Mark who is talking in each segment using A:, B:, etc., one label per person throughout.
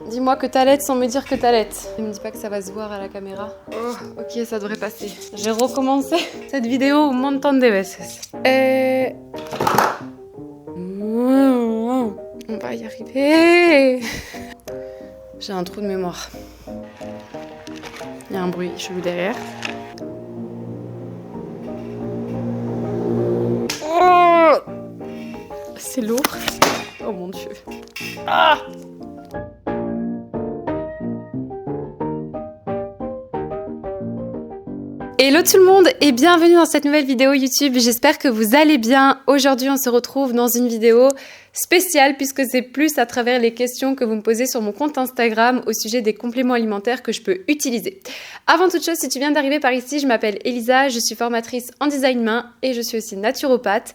A: Dis-moi que t'allaites sans me dire que t'allaites. Ne me dis pas que ça va se voir à la caméra. Oh, ok, ça devrait passer. J'ai recommencé cette vidéo un montón de veces. On va y arriver. J'ai un trou de mémoire. Il y a un bruit chelou derrière. Oh, c'est lourd. Oh mon dieu. Ah! Hello tout le monde et bienvenue dans cette nouvelle vidéo YouTube, j'espère que vous allez bien. Aujourd'hui on se retrouve dans une vidéo spéciale puisque c'est plus à travers les questions que vous me posez sur mon compte Instagram au sujet des compléments alimentaires que je peux utiliser. Avant toute chose, si tu viens d'arriver par ici, je m'appelle Elisa, je suis formatrice en design main et je suis aussi naturopathe.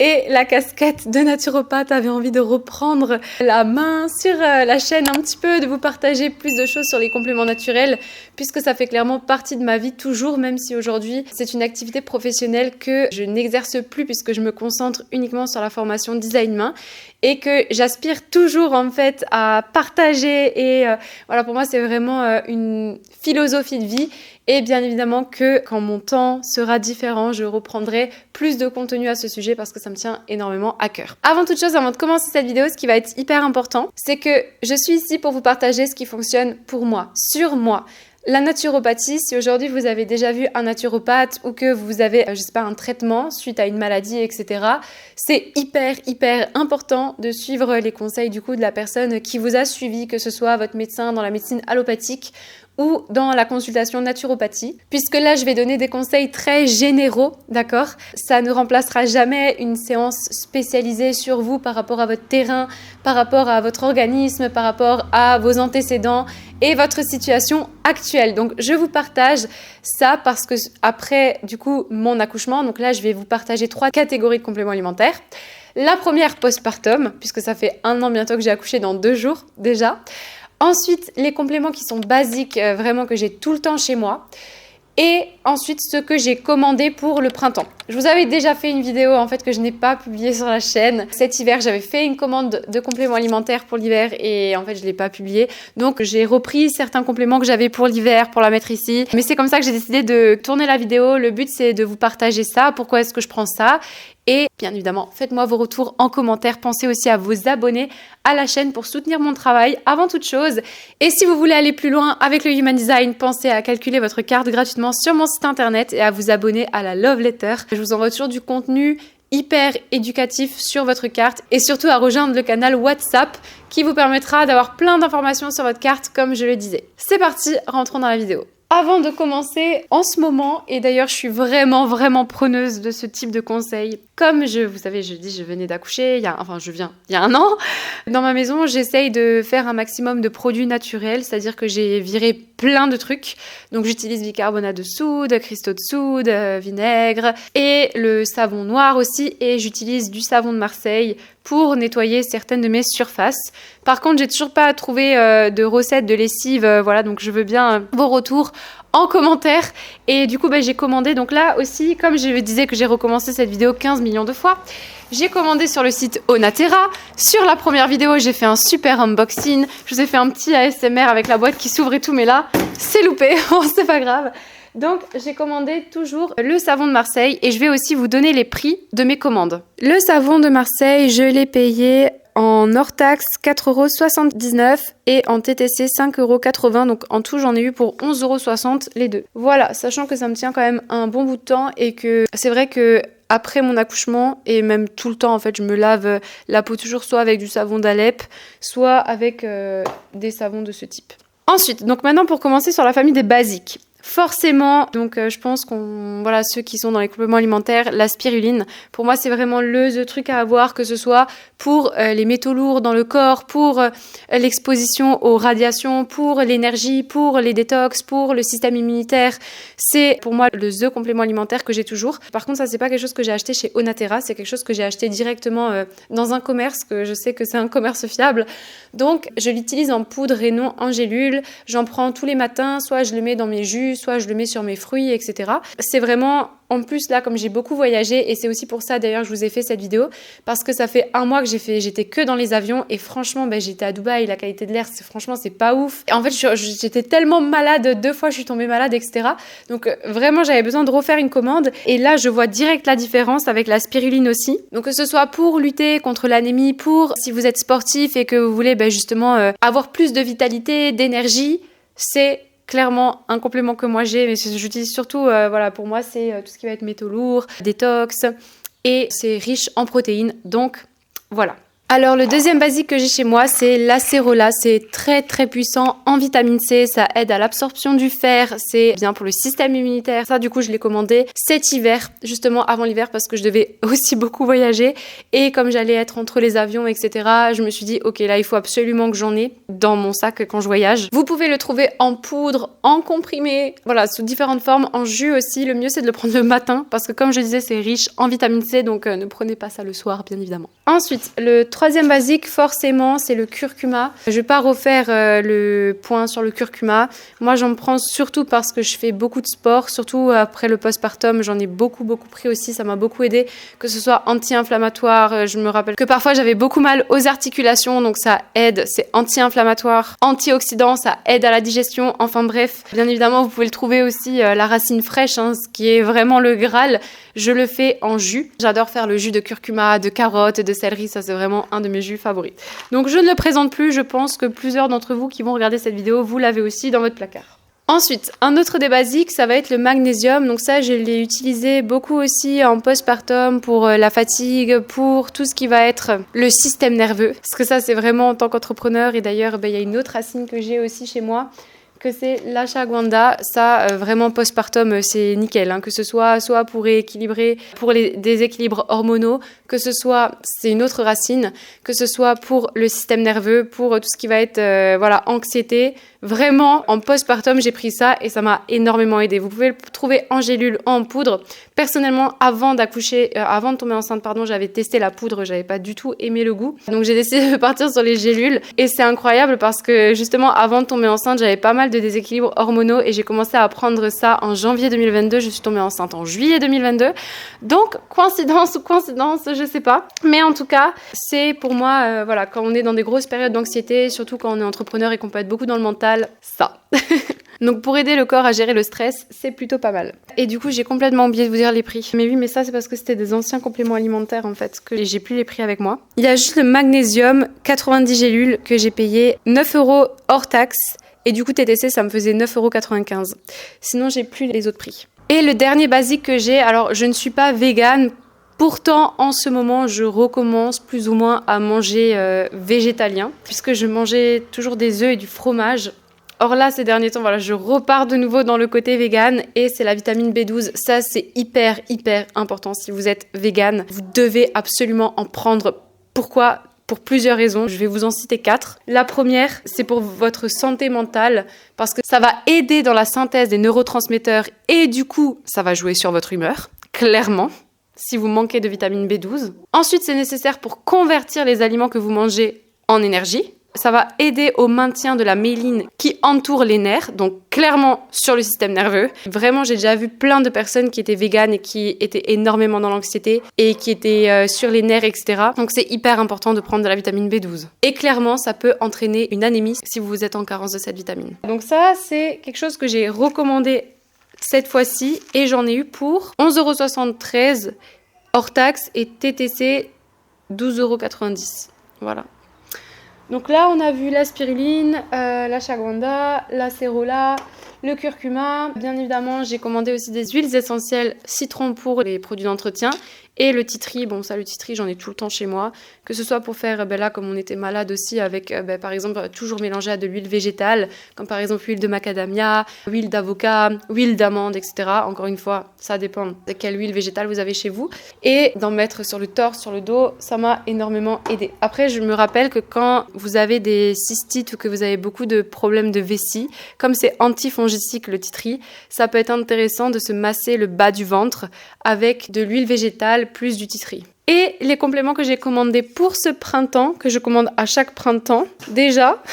A: Et la casquette de naturopathe avait envie de reprendre la main sur la chaîne un petit peu, de vous partager plus de choses sur les compléments naturels, puisque ça fait clairement partie de ma vie toujours, même si aujourd'hui c'est une activité professionnelle que je n'exerce plus puisque je me concentre uniquement sur la formation design main et que j'aspire toujours en fait à partager et voilà, pour moi c'est vraiment une philosophie de vie. Et bien évidemment que quand mon temps sera différent, je reprendrai plus de contenu à ce sujet parce que ça me tient énormément à cœur. Avant toute chose, avant de commencer cette vidéo, ce qui va être hyper important, c'est que je suis ici pour vous partager ce qui fonctionne pour moi, sur moi. La naturopathie, si aujourd'hui vous avez déjà vu un naturopathe ou que vous avez, je sais pas, un traitement suite à une maladie, etc., c'est hyper important de suivre les conseils du coup de la personne qui vous a suivi, que ce soit votre médecin dans la médecine allopathique ou dans la consultation naturopathie, puisque là je vais donner des conseils très généraux, d'accord? Ça ne remplacera jamais une séance spécialisée sur vous par rapport à votre terrain, par rapport à votre organisme, par rapport à vos antécédents et votre situation actuelle. Donc je vous partage ça parce que après du coup mon accouchement, donc là je vais vous partager 3 catégories de compléments alimentaires. La première postpartum, puisque ça fait 1 an bientôt que j'ai accouché dans 2 jours déjà. Ensuite, les compléments qui sont basiques, vraiment que j'ai tout le temps chez moi. Et ensuite, ce que j'ai commandé pour le printemps. Je vous avais déjà fait une vidéo en fait que je n'ai pas publiée sur la chaîne. Cet hiver, j'avais fait une commande de compléments alimentaires pour l'hiver et en fait, je ne l'ai pas publiée. Donc, j'ai repris certains compléments que j'avais pour l'hiver pour la mettre ici. Mais c'est comme ça que j'ai décidé de tourner la vidéo. Le but, c'est de vous partager ça. Pourquoi est-ce que je prends ça ? Et bien évidemment, faites-moi vos retours en commentaire. Pensez aussi à vous abonner à la chaîne pour soutenir mon travail avant toute chose. Et si vous voulez aller plus loin avec le Human Design, pensez à calculer votre carte gratuitement sur mon site internet et à vous abonner à la Love Letter. Je vous envoie toujours du contenu hyper éducatif sur votre carte et surtout à rejoindre le canal WhatsApp qui vous permettra d'avoir plein d'informations sur votre carte comme je le disais. C'est parti, rentrons dans la vidéo. Avant de commencer, en ce moment, et d'ailleurs je suis vraiment preneuse de ce type de conseils, comme vous savez, je venais d'accoucher, il y a 1 an, dans ma maison, j'essaye de faire un maximum de produits naturels, c'est-à-dire que j'ai viré plein de trucs, donc j'utilise bicarbonate de soude, cristaux de soude, vinaigre, et le savon noir aussi, et j'utilise du savon de Marseille pour nettoyer certaines de mes surfaces. Par contre, j'ai toujours pas trouvé de recette de lessive, voilà, donc je veux bien vos retours en commentaire. Et du coup, j'ai commandé, donc là aussi, comme je disais que j'ai recommencé cette vidéo 15 millions de fois, j'ai commandé sur le site Onaterra. Sur la première vidéo, j'ai fait un super unboxing. Je vous ai fait un petit ASMR avec la boîte qui s'ouvre et tout, mais là, c'est loupé, bon, c'est pas grave. Donc, j'ai commandé toujours le savon de Marseille et je vais aussi vous donner les prix de mes commandes. Le savon de Marseille, je l'ai payé en hors taxe 4,79 € et en TTC 5,80 €. Donc en tout, j'en ai eu pour 11,60 € les deux. Voilà, sachant que ça me tient quand même un bon bout de temps et que c'est vrai que après mon accouchement et même tout le temps en fait, je me lave la peau toujours soit avec du savon d'Alep, soit avec des savons de ce type. Ensuite, donc maintenant pour commencer sur la famille des basiques. Forcément, donc je pense voilà, ceux qui sont dans les compléments alimentaires, la spiruline, pour moi c'est vraiment the truc à avoir, que ce soit pour les métaux lourds dans le corps, pour l'exposition aux radiations, pour l'énergie, pour les détox, pour le système immunitaire. C'est pour moi the complément alimentaire que j'ai toujours. Par contre, ça c'est pas quelque chose que j'ai acheté chez Onaterra, c'est quelque chose que j'ai acheté directement dans un commerce, que je sais que c'est un commerce fiable. Donc je l'utilise en poudre et non en gélule. J'en prends tous les matins, soit je le mets dans mes jus, jus, soit je le mets sur mes fruits, etc. C'est vraiment, en plus là, comme j'ai beaucoup voyagé, et c'est aussi pour ça d'ailleurs que je vous ai fait cette vidéo, parce que ça fait un mois que j'étais que dans les avions, et franchement, j'étais à Dubaï, la qualité de l'air, franchement, c'est pas ouf. Et en fait, j'étais tellement malade, 2 fois je suis tombée malade, etc. Donc vraiment, j'avais besoin de refaire une commande, et là, je vois direct la différence avec la spiruline aussi. Donc que ce soit pour lutter contre l'anémie, pour si vous êtes sportif et que vous voulez justement avoir plus de vitalité, d'énergie, c'est clairement un complément que moi j'ai, mais j'utilise surtout, pour moi, c'est tout ce qui va être métaux lourds, détox, et c'est riche en protéines, donc voilà. Alors le deuxième basique que j'ai chez moi, c'est l'acérola. C'est très très puissant en vitamine C, ça aide à l'absorption du fer, c'est bien pour le système immunitaire. Ça du coup je l'ai commandé cet hiver, justement avant l'hiver parce que je devais aussi beaucoup voyager et comme j'allais être entre les avions etc, je me suis dit ok là il faut absolument que j'en ai dans mon sac quand je voyage. Vous pouvez le trouver en poudre, en comprimé, voilà sous différentes formes, en jus aussi. Le mieux c'est de le prendre le matin parce que comme je disais c'est riche en vitamine C donc ne prenez pas ça le soir bien évidemment. Ensuite le troisième basique, forcément, c'est le curcuma. Je vais pas refaire le point sur le curcuma. Moi, j'en prends surtout parce que je fais beaucoup de sport, surtout après le postpartum. J'en ai beaucoup pris aussi. Ça m'a beaucoup aidé, que ce soit anti-inflammatoire. Je me rappelle que parfois, j'avais beaucoup mal aux articulations, donc ça aide. C'est anti-inflammatoire, antioxydant, ça aide à la digestion. Enfin bref, bien évidemment, vous pouvez le trouver aussi la racine fraîche, ce qui est vraiment le Graal. Je le fais en jus. J'adore faire le jus de curcuma, de carottes, de céleri. Ça, c'est vraiment un de mes jus favoris. Donc, je ne le présente plus. Je pense que plusieurs d'entre vous qui vont regarder cette vidéo, vous l'avez aussi dans votre placard. Ensuite, un autre des basiques, ça va être le magnésium. Donc ça, je l'ai utilisé beaucoup aussi en postpartum pour la fatigue, pour tout ce qui va être le système nerveux. Parce que ça, c'est vraiment en tant qu'entrepreneur. Et d'ailleurs, il y a une autre racine que j'ai aussi chez moi, que c'est l'ashwagandha. Ça, vraiment postpartum, c'est nickel. Que ce soit pour rééquilibrer, pour les déséquilibres hormonaux, que ce soit, c'est une autre racine, que ce soit pour le système nerveux, pour tout ce qui va être, anxiété. Vraiment, en postpartum, j'ai pris ça et ça m'a énormément aidé. Vous pouvez le trouver en gélule, en poudre. Personnellement, avant de tomber enceinte, j'avais testé la poudre, j'avais pas du tout aimé le goût. Donc j'ai décidé de partir sur les gélules et c'est incroyable parce que justement, avant de tomber enceinte, j'avais pas mal de déséquilibres hormonaux et j'ai commencé à prendre ça en janvier 2022. Je suis tombée enceinte en juillet 2022. Donc, coïncidence ou coïncidence, je sais pas. Mais en tout cas, c'est pour moi, quand on est dans des grosses périodes d'anxiété, surtout quand on est entrepreneur et qu'on peut être beaucoup dans le mental, ça. Donc pour aider le corps à gérer le stress, c'est plutôt pas mal. Et du coup, j'ai complètement oublié de vous dire les prix. Mais oui, mais ça, c'est parce que c'était des anciens compléments alimentaires, en fait, que j'ai plus les prix avec moi. Il y a juste le magnésium, 90 gélules, que j'ai payé 9 € hors taxe. Et du coup, TTC, ça me faisait 9,95 €. Sinon, j'ai plus les autres prix. Et le dernier basique que j'ai, alors je ne suis pas végane. Pourtant, en ce moment, je recommence plus ou moins à manger végétalien, puisque je mangeais toujours des œufs et du fromage. Or là, ces derniers temps, je repars de nouveau dans le côté vegan et c'est la vitamine B12. Ça, c'est hyper important. Si vous êtes vegan, vous devez absolument en prendre. Pourquoi ? Pour plusieurs raisons. Je vais vous en citer 4. La première, c'est pour votre santé mentale, parce que ça va aider dans la synthèse des neurotransmetteurs et du coup, ça va jouer sur votre humeur, clairement. Si vous manquez de vitamine B12. Ensuite, c'est nécessaire pour convertir les aliments que vous mangez en énergie. Ça va aider au maintien de la myéline qui entoure les nerfs, donc clairement sur le système nerveux. Vraiment, j'ai déjà vu plein de personnes qui étaient véganes et qui étaient énormément dans l'anxiété et qui étaient sur les nerfs, etc. Donc c'est hyper important de prendre de la vitamine B12. Et clairement, ça peut entraîner une anémie si vous êtes en carence de cette vitamine. Donc ça, c'est quelque chose que j'ai recommandé cette fois-ci et j'en ai eu pour 11,73 € hors taxe et TTC 12,90 €. Voilà. Donc là, on a vu la spiruline, l'ashwagandha, l'acérola, le curcuma. Bien évidemment, j'ai commandé aussi des huiles essentielles citron pour les produits d'entretien. Et le tea tree, bon ça le tea tree j'en ai tout le temps chez moi, que ce soit pour faire, là comme on était malade aussi avec par exemple toujours mélanger à de l'huile végétale, comme par exemple l'huile de macadamia, huile d'avocat, huile d'amande, etc. Encore une fois, ça dépend de quelle huile végétale vous avez chez vous. Et d'en mettre sur le torse, sur le dos, ça m'a énormément aidé. Après je me rappelle que quand vous avez des cystites ou que vous avez beaucoup de problèmes de vessie, comme c'est antifongicique le tea tree, ça peut être intéressant de se masser le bas du ventre avec de l'huile végétale végétal plus du tea tree. Et les compléments que j'ai commandés pour ce printemps, que je commande à chaque printemps, déjà,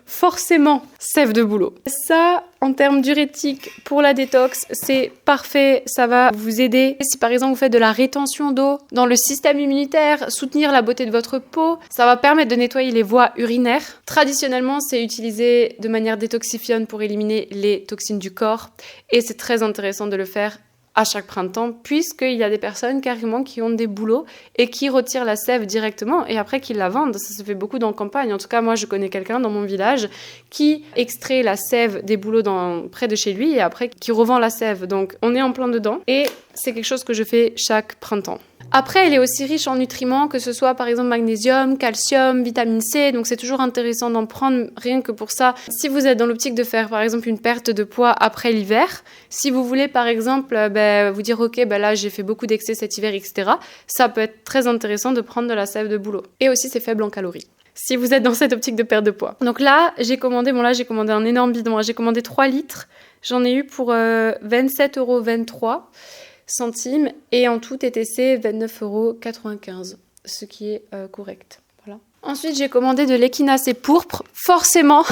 A: forcément, sève de bouleau. Ça, en termes diurétiques, pour la détox, c'est parfait, ça va vous aider. Si par exemple vous faites de la rétention d'eau dans le système immunitaire, soutenir la beauté de votre peau, ça va permettre de nettoyer les voies urinaires. Traditionnellement, c'est utilisé de manière détoxifiante pour éliminer les toxines du corps et c'est très intéressant de le faire à chaque printemps, puisqu'il y a des personnes carrément qui ont des bouleaux et qui retirent la sève directement et après qu'ils la vendent. Ça se fait beaucoup dans la campagne. En tout cas, moi, je connais quelqu'un dans mon village qui extrait la sève des bouleaux près de chez lui et après qui revend la sève. Donc, on est en plein dedans et c'est quelque chose que je fais chaque printemps. Après, elle est aussi riche en nutriments, que ce soit par exemple magnésium, calcium, vitamine C, donc c'est toujours intéressant d'en prendre rien que pour ça. Si vous êtes dans l'optique de faire par exemple une perte de poids après l'hiver, si vous voulez par exemple vous dire ok, là j'ai fait beaucoup d'excès cet hiver, etc., ça peut être très intéressant de prendre de la sève de bouleau. Et aussi c'est faible en calories. Si vous êtes dans cette optique de perte de poids. Donc là, j'ai commandé un énorme bidon, j'ai commandé 3 litres, j'en ai eu pour 27,23 € et en tout TTC 29,95 €, ce qui est correct. Voilà. Ensuite, j'ai commandé de l'échinacée pourpre. Forcément,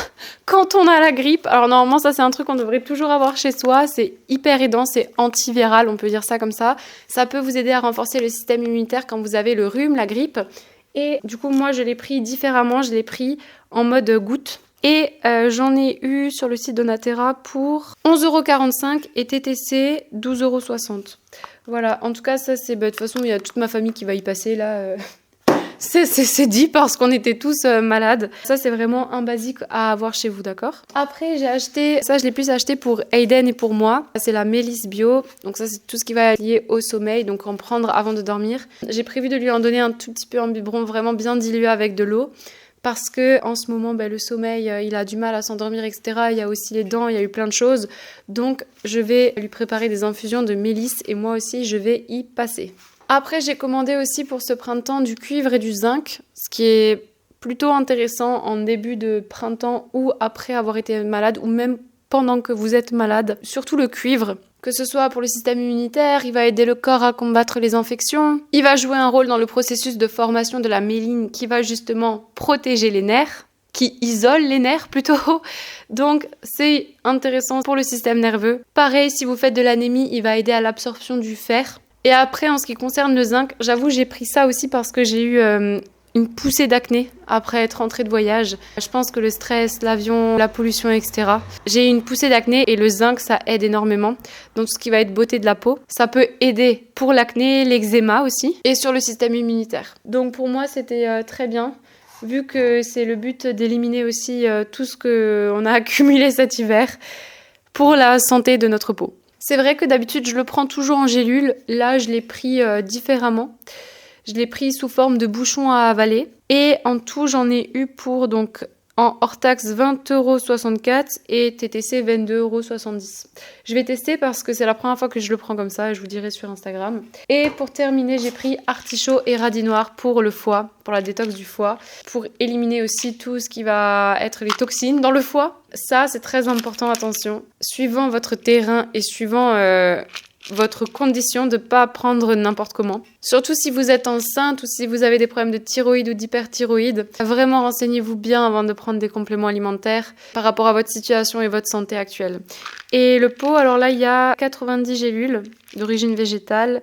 A: quand on a la grippe, alors normalement ça c'est un truc qu'on devrait toujours avoir chez soi, c'est hyper aidant, c'est antiviral, on peut dire ça comme ça. Ça peut vous aider à renforcer le système immunitaire quand vous avez le rhume, la grippe. Et du coup, moi je l'ai pris différemment, je l'ai pris en mode goutte. Et j'en ai eu sur le site Donatera pour 11,45 € et TTC 12,60 €. Voilà, en tout cas, ça c'est... de toute façon, il y a toute ma famille qui va y passer là. C'est dit parce qu'on était tous malades. Ça, c'est vraiment un basique à avoir chez vous, d'accord? Après, j'ai acheté... Ça, je l'ai plus acheté pour Aiden et pour moi. C'est la Mélisse Bio. Donc ça, c'est tout ce qui va être lié au sommeil. Donc en prendre avant de dormir. J'ai prévu de lui en donner un tout petit peu en biberon vraiment bien dilué avec de l'eau. Parce que en ce moment, le sommeil, il a du mal à s'endormir, etc. Il y a aussi les dents, il y a eu plein de choses. Donc, je vais lui préparer des infusions de mélisse et moi aussi, je vais y passer. Après, j'ai commandé aussi pour ce printemps du cuivre et du zinc, ce qui est plutôt intéressant en début de printemps ou après avoir été malade ou même pendant que vous êtes malade. Surtout le cuivre. Que ce soit pour le système immunitaire, il va aider le corps à combattre les infections. Il va jouer un rôle dans le processus de formation de la méline qui va justement protéger les nerfs, qui isole les nerfs plutôt. Donc c'est intéressant pour le système nerveux. Pareil, si vous faites de l'anémie, il va aider à l'absorption du fer. Et après, en ce qui concerne le zinc, j'avoue, j'ai pris ça aussi parce que j'ai eu une poussée d'acné après être rentrée de voyage. Je pense que le stress, l'avion, la pollution, etc. J'ai eu une poussée d'acné et le zinc, ça aide énormément. Donc tout ce qui va être beauté de la peau, ça peut aider pour l'acné, l'eczéma aussi et sur le système immunitaire. Donc pour moi, c'était très bien. Vu que c'est le but d'éliminer aussi tout ce qu'on a accumulé cet hiver pour la santé de notre peau. C'est vrai que d'habitude, je le prends toujours en gélule. Là, je l'ai pris différemment. Je l'ai pris sous forme de bouchon à avaler. Et en tout, j'en ai eu pour, donc, en hors taxe, 20,64 € et TTC 22,70 €. Je vais tester parce que c'est la première fois que je le prends comme ça. Je vous dirai sur Instagram. Et pour terminer, j'ai pris artichaut et radis noir pour le foie, pour la détox du foie, pour éliminer aussi tout ce qui va être les toxines dans le foie. Ça, c'est très important, attention. Suivant votre terrain et suivant votre condition, de ne pas prendre n'importe comment. Surtout si vous êtes enceinte ou si vous avez des problèmes de thyroïde ou d'hyperthyroïde. Vraiment, renseignez-vous bien avant de prendre des compléments alimentaires par rapport à votre situation et votre santé actuelle. Et le pot, alors là, il y a 90 gélules d'origine végétale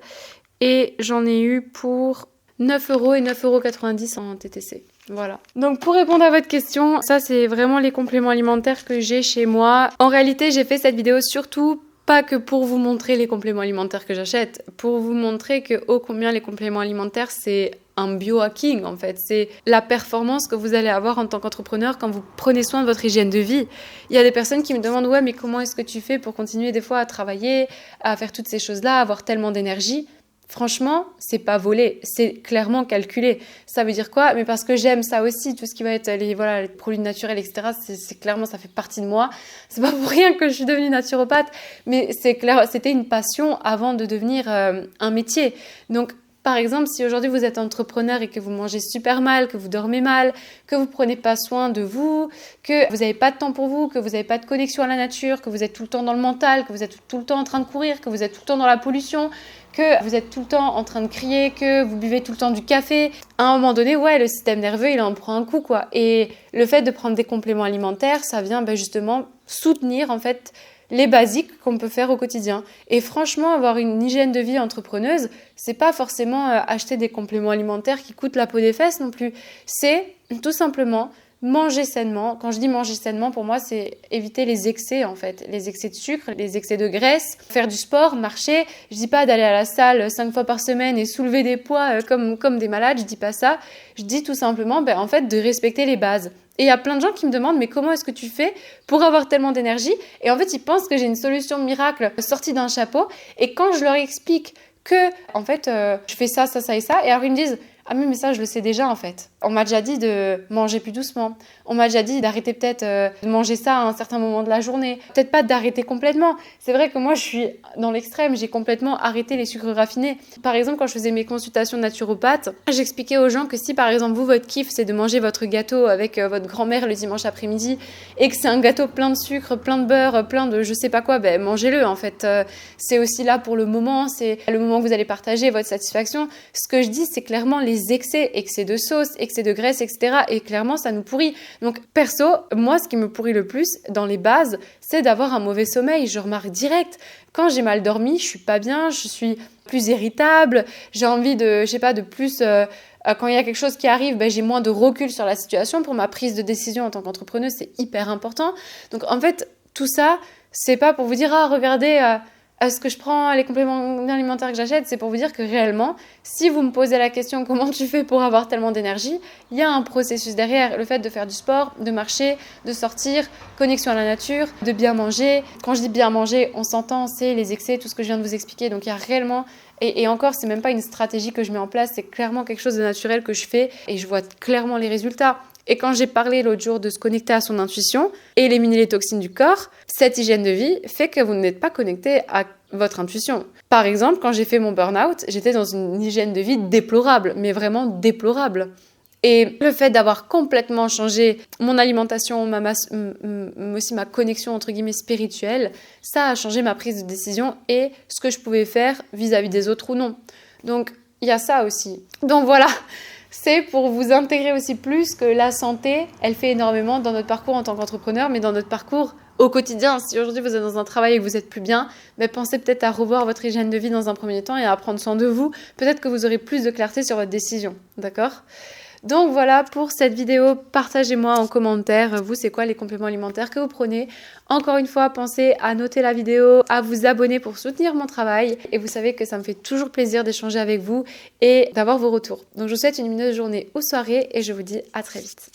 A: et j'en ai eu pour 9 € et 9,90 € en TTC. Voilà. Donc pour répondre à votre question, ça c'est vraiment les compléments alimentaires que j'ai chez moi. En réalité, j'ai fait cette vidéo surtout pas que pour vous montrer les compléments alimentaires que j'achète, pour vous montrer que ô combien les compléments alimentaires c'est un biohacking en fait, c'est la performance que vous allez avoir en tant qu'entrepreneur quand vous prenez soin de votre hygiène de vie. Il y a des personnes qui me demandent ouais mais comment est-ce que tu fais pour continuer des fois à travailler, à faire toutes ces choses-là, à avoir tellement d'énergie? Franchement, c'est pas volé, c'est clairement calculé. Ça veut dire quoi? Mais parce que j'aime ça aussi, tout ce qui va être les produits naturels, etc. C'est clairement, ça fait partie de moi. C'est pas pour rien que je suis devenue naturopathe, mais c'est clair, c'était une passion avant de devenir un métier. Donc, Par exemple, si aujourd'hui vous êtes entrepreneur et que vous mangez super mal, que vous dormez mal, que vous prenez pas soin de vous, que vous n'avez pas de temps pour vous, que vous n'avez pas de connexion à la nature, que vous êtes tout le temps dans le mental, que vous êtes tout le temps en train de courir, que vous êtes tout le temps dans la pollution, que vous êtes tout le temps en train de crier, que vous buvez tout le temps du café, à un moment donné, ouais, le système nerveux, il en prend un coup, quoi. Et le fait de prendre des compléments alimentaires, ça vient justement soutenir, en fait, les basiques qu'on peut faire au quotidien. Et franchement, avoir une hygiène de vie entrepreneuse, c'est pas forcément acheter des compléments alimentaires qui coûtent la peau des fesses non plus. C'est tout simplement manger sainement. Quand je dis manger sainement, pour moi, c'est éviter les excès, en fait. Les excès de sucre, les excès de graisse, faire du sport, marcher. Je dis pas d'aller à la salle 5 fois par semaine et soulever des poids comme des malades, je dis pas ça. Je dis tout simplement, en fait, de respecter les bases. Et il y a plein de gens qui me demandent, mais comment est-ce que tu fais pour avoir tellement d'énergie? Et en fait, ils pensent que j'ai une solution miracle sortie d'un chapeau. Et quand je leur explique que, en fait, je fais ça, ça, ça et ça, et alors ils me disent, ah mais ça, je le sais déjà, en fait. On m'a déjà dit de manger plus doucement. On m'a déjà dit d'arrêter peut-être de manger ça à un certain moment de la journée. Peut-être pas d'arrêter complètement. C'est vrai que moi, je suis dans l'extrême. J'ai complètement arrêté les sucres raffinés. Par exemple, quand je faisais mes consultations naturopathes, j'expliquais aux gens que si, par exemple, vous, votre kiff, c'est de manger votre gâteau avec votre grand-mère le dimanche après-midi et que c'est un gâteau plein de sucre, plein de beurre, plein de je sais pas quoi, mangez-le, en fait. C'est aussi là pour le moment. C'est le moment que vous allez partager votre satisfaction. Ce que je dis, c'est clairement les excès de sauce, excès de graisse, etc. Et clairement, ça nous pourrit. Donc, perso, moi, ce qui me pourrit le plus dans les bases, c'est d'avoir un mauvais sommeil. Je remarque direct. Quand j'ai mal dormi, je suis pas bien, je suis plus irritable, j'ai envie de plus... quand il y a quelque chose qui arrive, j'ai moins de recul sur la situation. Pour ma prise de décision en tant qu'entrepreneuse, c'est hyper important. Donc, en fait, tout ça, c'est pas pour vous dire, regardez... ce que je prends, les compléments alimentaires que j'achète, c'est pour vous dire que réellement, si vous me posez la question comment tu fais pour avoir tellement d'énergie, il y a un processus derrière. Le fait de faire du sport, de marcher, de sortir, connexion à la nature, de bien manger. Quand je dis bien manger, on s'entend, c'est les excès, tout ce que je viens de vous expliquer. Donc il y a réellement, et encore, c'est même pas une stratégie que je mets en place, c'est clairement quelque chose de naturel que je fais et je vois clairement les résultats. Et quand j'ai parlé l'autre jour de se connecter à son intuition et éliminer les toxines du corps, cette hygiène de vie fait que vous n'êtes pas connecté à votre intuition. Par exemple, quand j'ai fait mon burn-out, j'étais dans une hygiène de vie déplorable, mais vraiment déplorable. Et le fait d'avoir complètement changé mon alimentation, aussi ma connexion entre guillemets spirituelle, ça a changé ma prise de décision et ce que je pouvais faire vis-à-vis des autres ou non. Donc, il y a ça aussi. Donc voilà. C'est pour vous intégrer aussi plus que la santé, elle fait énormément dans notre parcours en tant qu'entrepreneur, mais dans notre parcours au quotidien. Si aujourd'hui vous êtes dans un travail et que vous êtes plus bien, pensez peut-être à revoir votre hygiène de vie dans un premier temps et à prendre soin de vous. Peut-être que vous aurez plus de clarté sur votre décision, d'accord ? Donc voilà pour cette vidéo, partagez-moi en commentaire, vous c'est quoi les compléments alimentaires que vous prenez. Encore une fois, pensez à noter la vidéo, à vous abonner pour soutenir mon travail et vous savez que ça me fait toujours plaisir d'échanger avec vous et d'avoir vos retours. Donc je vous souhaite une lumineuse journée ou soirée et je vous dis à très vite.